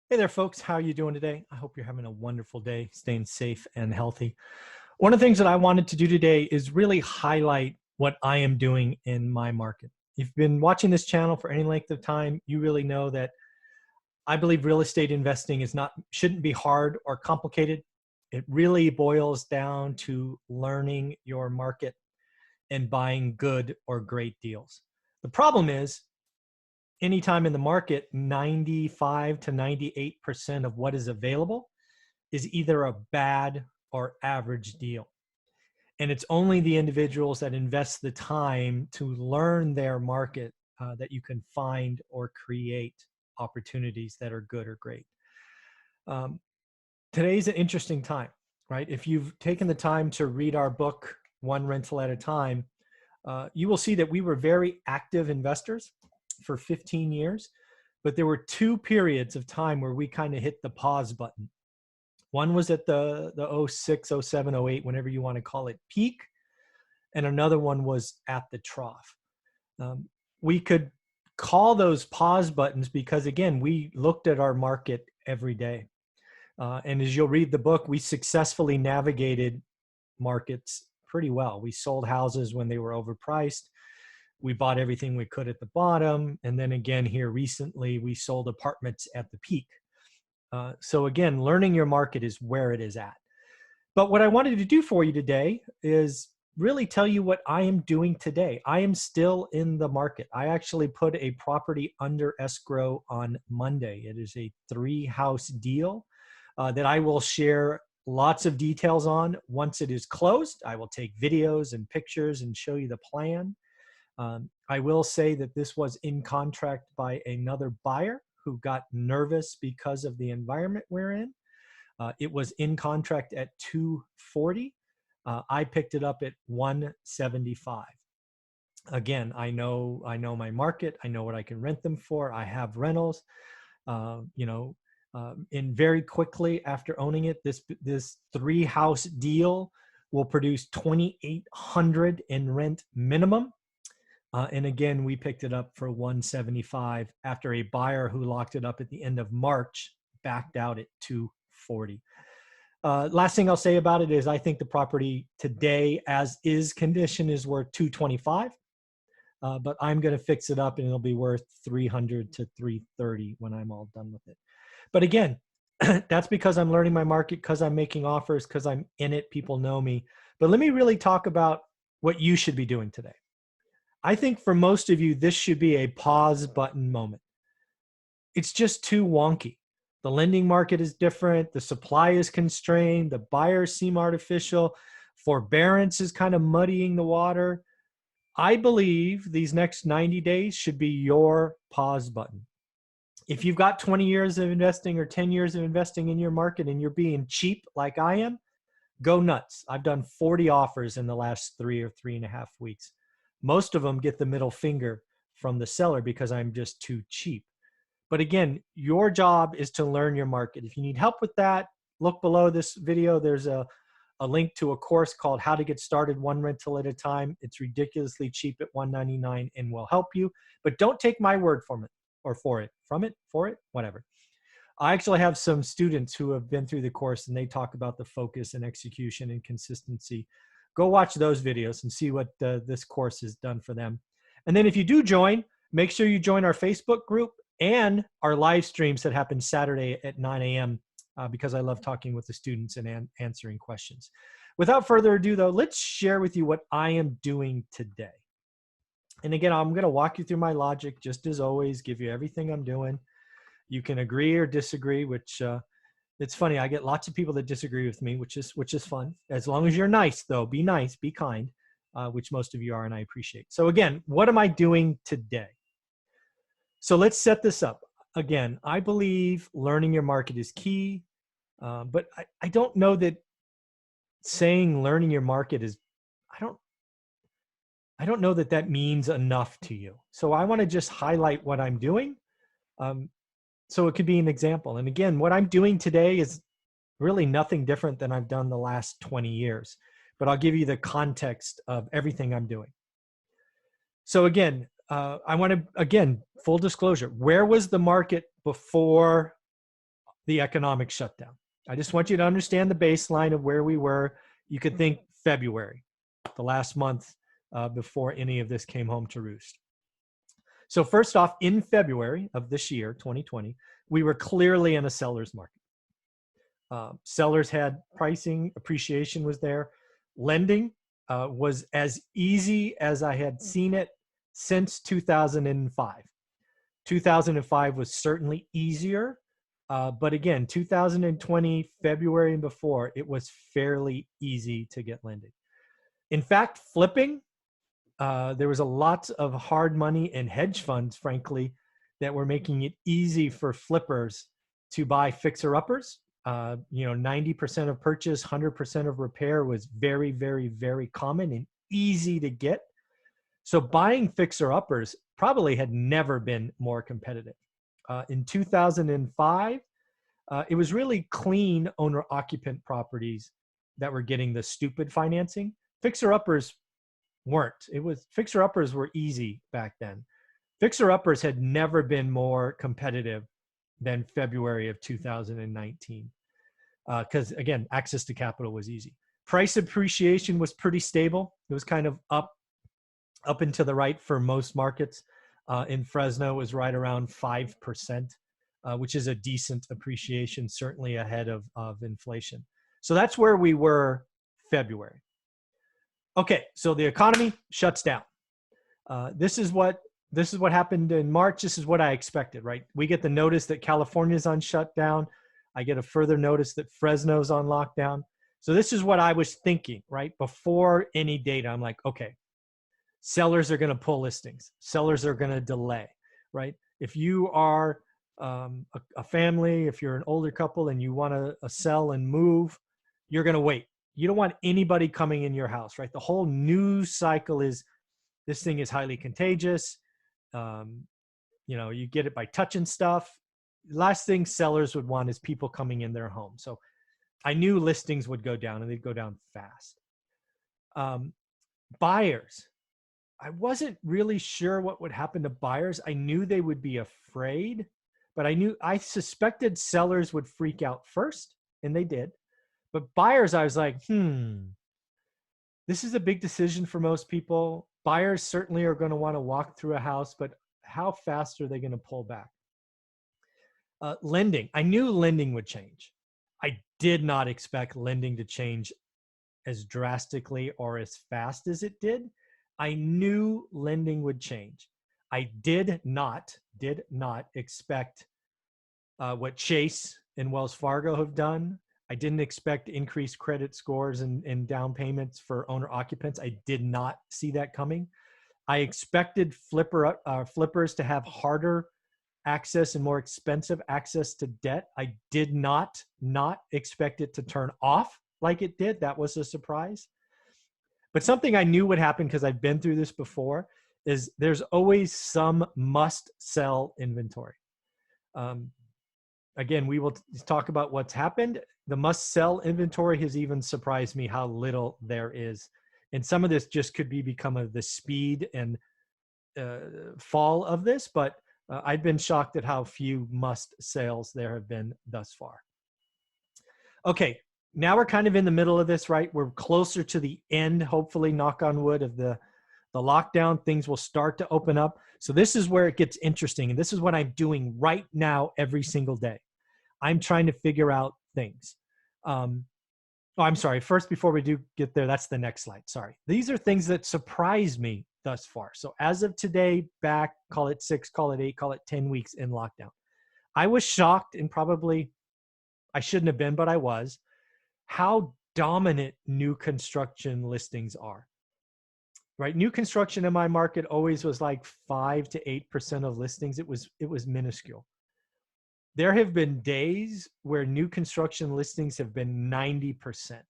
Hey there, folks. How are you doing today? I hope you're having a wonderful day, staying safe and healthy. One of the things that I wanted to do today is really highlight what I am doing in my market. If you've been watching this channel for any length of time, you really know that I believe real estate investing shouldn't be hard or complicated. It really boils down to learning your market and buying good or great deals. The problem is anytime in the market, 95 to 98% of what is available is either a bad or average deal. And it's only the individuals that invest the time to learn their market that you can find or create opportunities that are good or great. Um, Today's an interesting time, right? If you've taken the time to read our book, One Rental at a Time, you will see that we were very active investors for 15 years, but there were two periods of time where we kind of hit the pause button. One was at the 06, 07, 08, whenever you want to call it, peak, and another one was at the trough. We could call those pause buttons because, again, we looked at our market every day. And as you'll read the book, we successfully navigated markets pretty well. We sold houses when they were overpriced. We bought everything we could at the bottom. And then again, here recently, we sold apartments at the peak. So again, learning your market is where it is at. But what I wanted to do for you today is really tell you what I am doing today. I am still in the market. I actually put a property under escrow on Monday. It is a 3-house deal that I will share lots of details on. Once it is closed, I will take videos and pictures and show you the plan. I will say that this was in contract by another buyer who got nervous because of the environment we're in. It was in contract at 240. I picked it up at 175. Again, I know my market. I know what I can rent them for. I have rentals. And very quickly after owning it, this 3-house deal will produce 2,800 in rent minimum. And again, we picked it up for 175 after a buyer who locked it up at the end of March backed out at 240. Last thing I'll say about it is I think the property today, as is condition, is worth 225. But I'm going to fix it up and it'll be worth 300 to 330 when I'm all done with it. But again, that's because I'm learning my market, because I'm making offers, because I'm in it. People know me. But let me really talk about what you should be doing today. I think for most of you, this should be a pause button moment. It's just too wonky. The lending market is different. The supply is constrained. The buyers seem artificial. Forbearance is kind of muddying the water. I believe these next 90 days should be your pause button. If you've got 20 years of investing or 10 years of investing in your market and you're being cheap like I am, go nuts. I've done 40 offers in the last 3 or 3.5 weeks. Most of them get the middle finger from the seller because I'm just too cheap. But again, your job is to learn your market. If you need help with that, look below this video. There's a link to a course called How to Get Started One Rental at a Time. It's ridiculously cheap at $199 and will help you. But don't take my word from it or for it, whatever. I actually have some students who have been through the course and they talk about the focus and execution and consistency. Go watch those videos and see what this course has done for them. And then if you do join, make sure you join our Facebook group and our live streams that happen Saturday at 9 a.m. Because I love talking with the students and answering questions. Without further ado, though, let's share with you what I am doing today. And again, I'm going to walk you through my logic, just as always, give you everything I'm doing. You can agree or disagree, which it's funny. I get lots of people that disagree with me, which is fun. As long as you're nice, though, be nice, be kind, which most of you are, and I appreciate. So again, what am I doing today? So let's set this up. Again, I believe learning your market is key, but I don't know that saying learning your market is, I don't know that that means enough to you. So I want to just highlight what I'm doing. So it could be an example. And again, what I'm doing today is really nothing different than I've done the last 20 years, but I'll give you the context of everything I'm doing. So again, I want to, again, full disclosure, where was the market before the economic shutdown. I just want you to understand the baseline of where we were. You could think February, the last month before any of this came home to roost. So first off, in February of this year, 2020, we were clearly in a seller's market. Sellers had pricing, appreciation was there. Lending was as easy as I had seen it since 2005. 2005 was certainly easier, but again, 2020, February and before, it was fairly easy to get lending. In fact, flipping, there was a lot of hard money and hedge funds, frankly, that were making it easy for flippers to buy fixer-uppers. 90% of purchase, 100% of repair was very, very, very common and easy to get. So buying fixer-uppers probably had never been more competitive. In 2005, it was really clean owner-occupant properties that were getting the stupid financing. Fixer-uppers weren't. Fixer-uppers were easy back then. Fixer-uppers had never been more competitive than February of 2019. Because again, access to capital was easy. Price appreciation was pretty stable. It was kind of up and to the right for most markets. In Fresno, it was right around 5%, which is a decent appreciation, certainly ahead of inflation. So that's where we were February. Okay, so the economy shuts down. This is what happened in March. This is what I expected, right? We get the notice that California's on shutdown. I get a further notice that Fresno's on lockdown. So this is what I was thinking, right? Before any data, I'm like, okay, sellers are going to pull listings. Sellers are going to delay, right? If you are a family, if you're an older couple and you want to sell and move, you're going to wait. You don't want anybody coming in your house, right? The whole news cycle is this thing is highly contagious. You get it by touching stuff. Last thing sellers would want is people coming in their home. So I knew listings would go down and they'd go down fast. Buyers, I wasn't really sure what would happen to buyers. I knew they would be afraid, but I suspected sellers would freak out first, and they did. But buyers, I was like, this is a big decision for most people. Buyers certainly are going to want to walk through a house, but how fast are they going to pull back? Lending, I knew lending would change. I did not expect lending to change as drastically or as fast as it did. I knew lending would change. I did not expect what Chase and Wells Fargo have done. I didn't expect increased credit scores and down payments for owner occupants. I did not see that coming. I expected flippers to have harder access and more expensive access to debt. I did not expect it to turn off like it did. That was a surprise. But something I knew would happen, because I've been through this before, is there's always some must-sell inventory. Again, we will talk about what's happened. The must-sell inventory has even surprised me how little there is. And some of this just could be because of the speed and fall of this, but I've been shocked at how few must-sales there have been thus far. Okay, now we're kind of in the middle of this, right? We're closer to the end, hopefully, knock on wood, of the lockdown. Things will start to open up. So this is where it gets interesting. And this is what I'm doing right now every single day. I'm trying to figure out things. I'm sorry. First, before we do get there, that's the next slide. Sorry. These are things that surprised me thus far. So as of today, back, call it 6, call it 8, call it 10 weeks in lockdown. I was shocked, and probably I shouldn't have been, but I was, how dominant new construction listings are. Right? New construction in my market always was like 5 to 8% of listings. It was minuscule. There have been days where new construction listings have been 90%.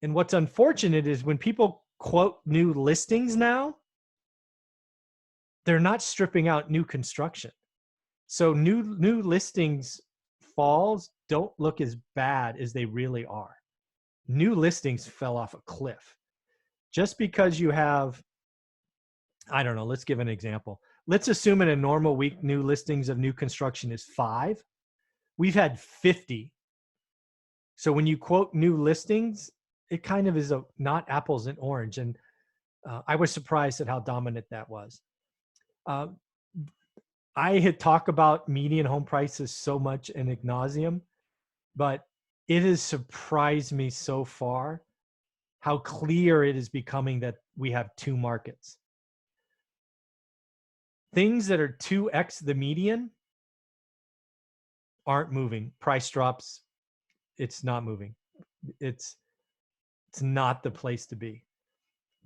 And what's unfortunate is when people quote new listings now, they're not stripping out new construction. So new listings falls don't look as bad as they really are. New listings fell off a cliff. Just because you have, I don't know, let's give an example. Let's assume in a normal week, new listings of new construction is 5. We've had 50. So when you quote new listings, it kind of is not apples and orange. And I was surprised at how dominant that was. Uh, I had talked about median home prices so much in ad nauseum, but it has surprised me so far how clear it is becoming that we have two markets. Things that are 2x the median aren't moving. Price drops, it's not moving. It's not the place to be.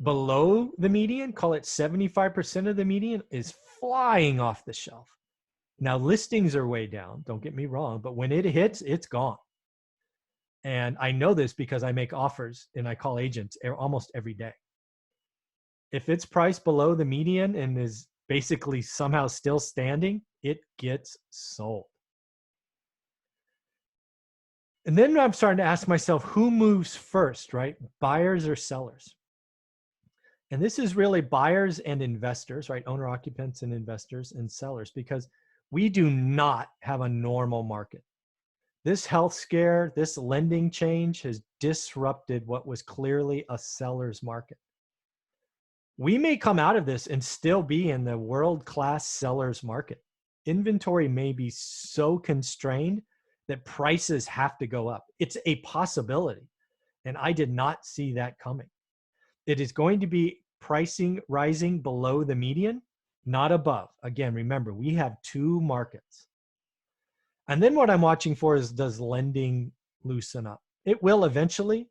Below the median, call it 75% of the median, is flying off the shelf. Now, listings are way down, don't get me wrong, but when it hits, it's gone. And I know this because I make offers and I call agents almost every day. If it's priced below the median and is basically somehow still standing, it gets sold. And then I'm starting to ask myself, who moves first, right? Buyers or sellers? And this is really buyers and investors, right? Owner occupants and investors and sellers, because we do not have a normal market. This health scare, this lending change has disrupted what was clearly a seller's market. We may come out of this and still be in the world-class seller's market. Inventory may be so constrained that prices have to go up. It's a possibility, and I did not see that coming. It is going to be pricing rising below the median, not above. Again, remember, we have two markets. And then what I'm watching for is, does lending loosen up? It will eventually,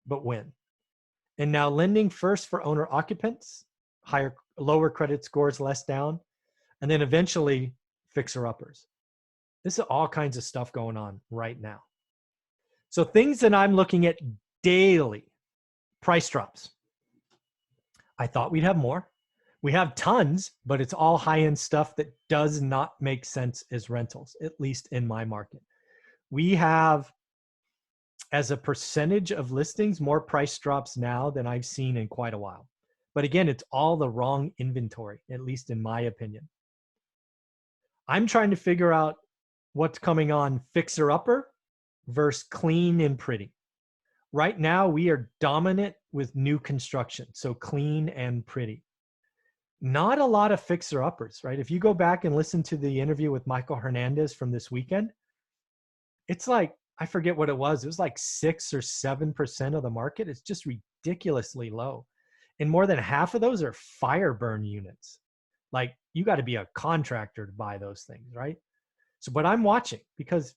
but when? And now lending first for owner occupants, lower credit scores, less down, and then eventually fixer uppers. This is all kinds of stuff going on right now. So things that I'm looking at daily: price drops. I thought we'd have more. We have tons, but it's all high-end stuff that does not make sense as rentals, at least in my market. We have, as a percentage of listings, more price drops now than I've seen in quite a while. But again, it's all the wrong inventory, at least in my opinion. I'm trying to figure out what's coming on fixer-upper versus clean and pretty. Right now, we are dominant with new construction, so clean and pretty. Not a lot of fixer-uppers, right? If you go back and listen to the interview with Michael Hernandez from this weekend, it's like, I forget what it was. It was like 6 or 7% of the market. It's just ridiculously low. And more than half of those are fire burn units. Like, you got to be a contractor to buy those things, right? So, but I'm watching because,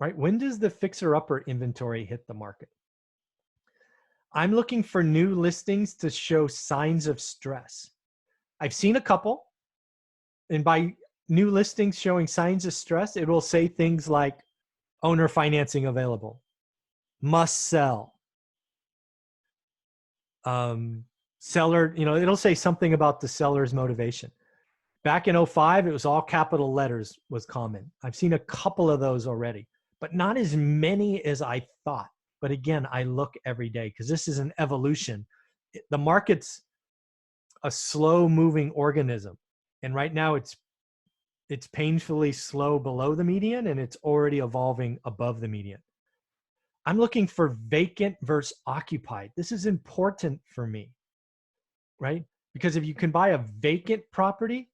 right, when does the fixer-upper inventory hit the market? I'm looking for new listings to show signs of stress. I've seen a couple, and by new listings showing signs of stress, it will say things like owner financing available, must sell, seller, it'll say something about the seller's motivation. Back in 2005, it was all capital letters was common. I've seen a couple of those already, but not as many as I thought. But again, I look every day because this is an evolution. The market's a slow moving organism. And right now it's painfully slow below the median, and it's already evolving above the median. I'm looking for vacant versus occupied. This is important for me, right? Because if you can buy a vacant property,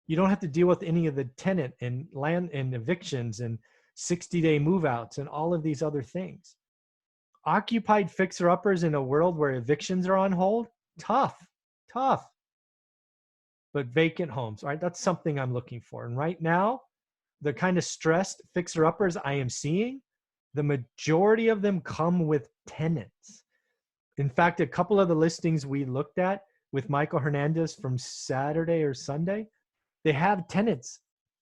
you don't have to deal with any of the tenant and land and evictions and 60-day move outs and all of these other things. Occupied fixer-uppers in a world where evictions are on hold, tough. But vacant homes, right? That's something I'm looking for. And right now, the kind of stressed fixer-uppers I am seeing, the majority of them come with tenants. In fact, a couple of the listings we looked at with Michael Hernandez from Saturday or Sunday, they have tenants.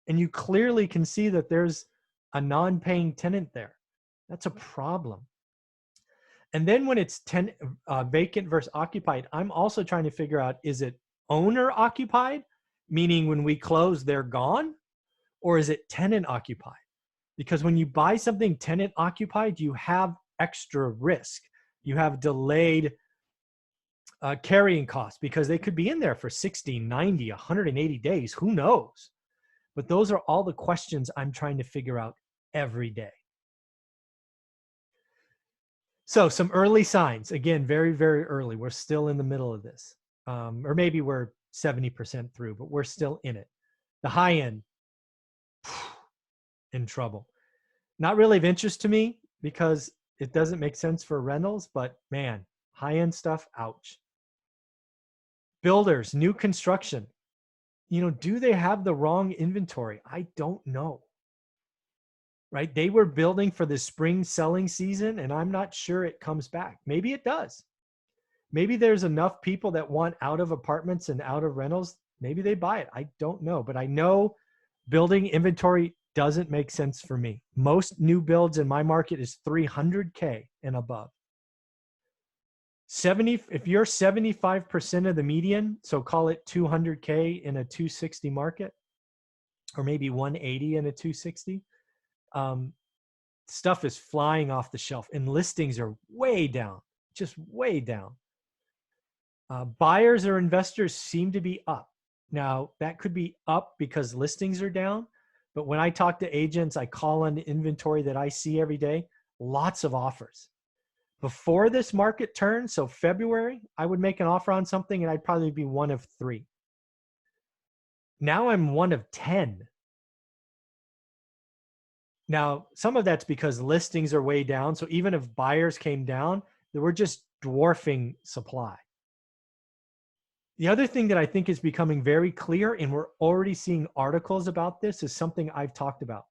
And you clearly can see that there's a non-paying tenant there. That's a problem. And then when it's vacant versus occupied, I'm also trying to figure out, is it owner occupied, meaning when we close, they're gone? Or is it tenant occupied? Because when you buy something tenant occupied, you have extra risk. You have delayed carrying costs because they could be in there for 60, 90, 180 days. Who knows? But those are all the questions I'm trying to figure out every day. So some early signs, again, very, very early. We're still in the middle of this. Or maybe we're 70% through, but we're still in it. The high end, in trouble. Not really of interest to me because it doesn't make sense for rentals, but man, high-end stuff, ouch. Builders, new construction. Do they have the wrong inventory? I don't know. Right? They were building for the spring selling season, and I'm not sure it comes back. Maybe it does. Maybe there's enough people that want out of apartments and out of rentals. Maybe they buy it. I don't know. But I know building inventory doesn't make sense for me. Most new builds in my market is 300K and above. If you're 75% of the median, so call it 200K in a 260 market, or maybe 180 in a 260, stuff is flying off the shelf and listings are way down, just way down. Buyers or investors seem to be up. Now, that could be up because listings are down, but when I talk to agents, I call on the inventory that I see every day, lots of offers. Before this market turn, so February, I would make an offer on something and I'd probably be one of 3. Now I'm one of 10. Now, some of that's because listings are way down. So even if buyers came down, they were just dwarfing supply. The other thing that I think is becoming very clear, and we're already seeing articles about this, is something I've talked about.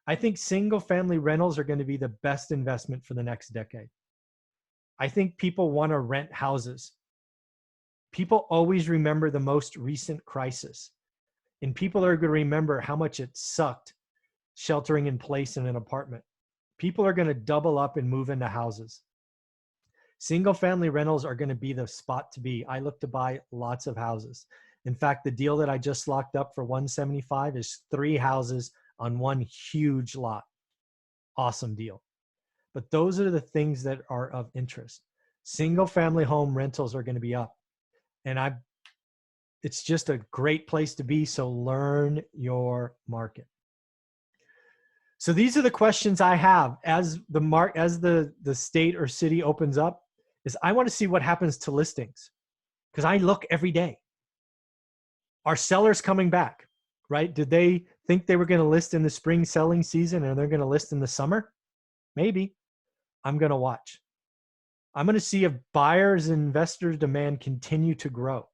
I think single family rentals are going to be the best investment for the next decade. I think people want to rent houses. People always remember the most recent crisis, and people are going to remember how much it sucked sheltering in place in an apartment. People are going to double up and move into houses. Single family rentals are going to be the spot to be. I look to buy lots of houses. In fact, the deal that I just locked up for 175 is 3 houses on one huge lot. Awesome deal. But those are the things that are of interest. Single family home rentals are going to be up. And it's just a great place to be. So learn your market. So these are the questions I have as the state or city opens up, is I want to see what happens to listings, because I look every day. Are sellers coming back, right? Did they think they were going to list in the spring selling season and they're going to list in the summer? Maybe. I'm going to watch. I'm going to see if buyers and investors demand continue to grow.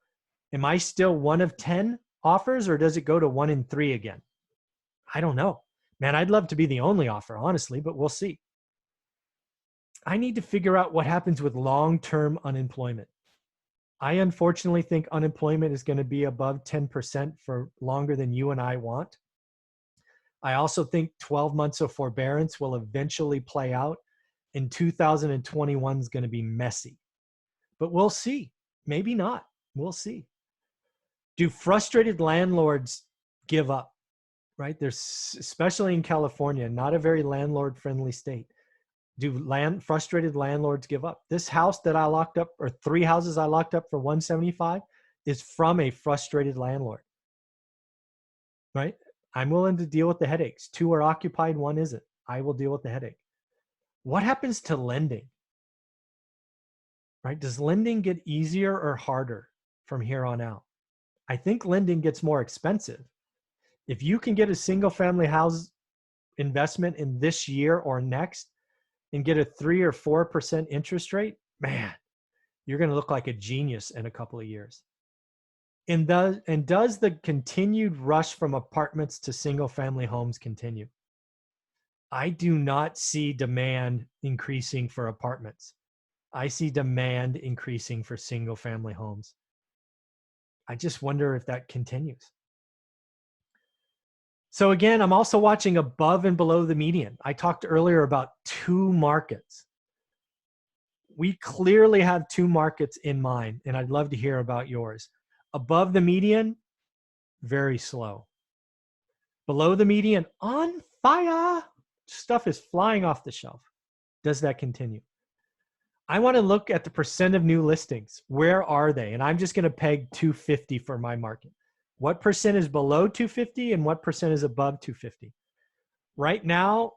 Am I still one of 10 offers, or does it go to 1 in 3 again? I don't know. Man, I'd love to be the only offer, honestly, but we'll see. I need to figure out what happens with long-term unemployment. I unfortunately think unemployment is going to be above 10% for longer than you and I want. I also think 12 months of forbearance will eventually play out, and 2021 is going to be messy. But we'll see. Maybe not. We'll see. Do frustrated landlords give up? Right? There's, especially in California, not a very landlord-friendly state. Do frustrated landlords give up? This house that I locked up, or 3 houses I locked up for 175, is from a frustrated landlord. Right? I'm willing to deal with the headaches. 2 are occupied, 1 isn't. I will deal with the headache. What happens to lending? Right? Does lending get easier or harder from here on out? I think lending gets more expensive. If you can get a single family house investment in this year or next and get a 3 or 4% interest rate, man, you're going to look like a genius in a couple of years. And does the continued rush from apartments to single family homes continue? I do not see demand increasing for apartments. I see demand increasing for single family homes. I just wonder if that continues. So again, I'm also watching above and below the median. I talked earlier about 2 markets. We clearly have 2 markets in mind, and I'd love to hear about yours. Above the median, very slow. Below the median, on fire. Stuff is flying off the shelf. Does that continue? I want to look at the percent of new listings. Where are they? And I'm just going to peg 250 for my market. What percent is below 250 and what percent is above 250? Right now,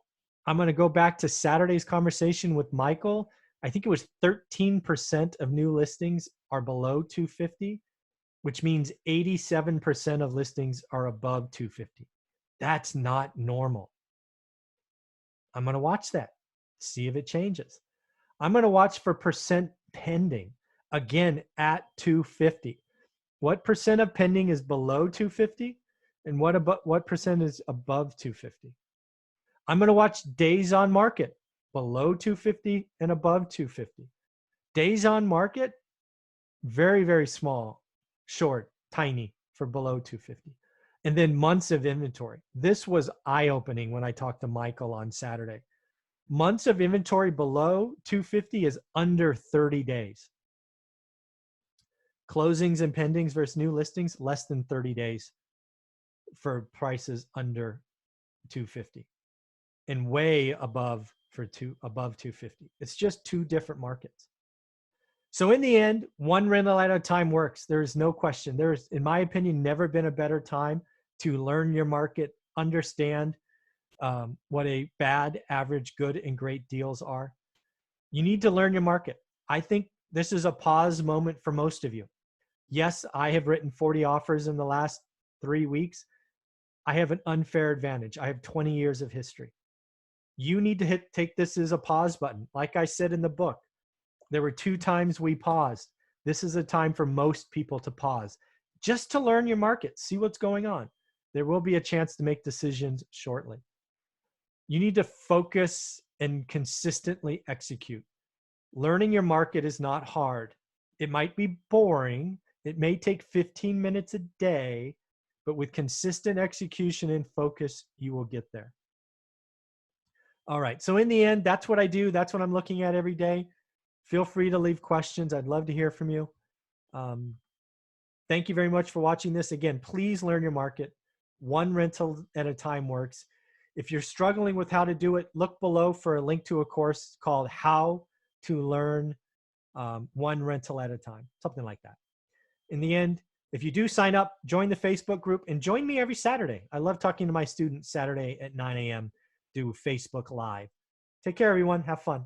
I'm going to go back to Saturday's conversation with Michael. I think it was 13% of new listings are below 250, which means 87% of listings are above 250. That's not normal. I'm going to watch that, see if it changes. I'm going to watch for percent pending, again, at 250. What percent of pending is below 250 and what percent is above 250? I'm going to watch days on market, below 250 and above 250. Days on market, very, very small, short, tiny for below 250. And then months of inventory. This was eye-opening when I talked to Michael on Saturday. Months of inventory below 250 is under 30 days. Closings and pendings versus new listings, less than 30 days for prices under 250 and way above above 250. It's just two different markets. So in the end, one rental at a time works. There is no question. There's, in my opinion, never been a better time to learn your market, understand what a bad, average, good, and great deals are. You need to learn your market. I think this is a pause moment for most of you. Yes, I have written 40 offers in the last 3 weeks. I have an unfair advantage. I have 20 years of history. You need to take this as a pause button. Like I said in the book, there were 2 times we paused. This is a time for most people to pause, just to learn your market, see what's going on. There will be a chance to make decisions shortly. You need to focus and consistently execute. Learning your market is not hard. It might be boring. It may take 15 minutes a day, but with consistent execution and focus, you will get there. All right. So in the end, that's what I do. That's what I'm looking at every day. Feel free to leave questions. I'd love to hear from you. Thank you very much for watching this. Again, please learn your market. One rental at a time works. If you're struggling with how to do it, look below for a link to a course called How to Learn One Rental at a Time, something like that. In the end, if you do sign up, join the Facebook group and join me every Saturday. I love talking to my students Saturday at 9 a.m. do Facebook Live. Take care, everyone. Have fun.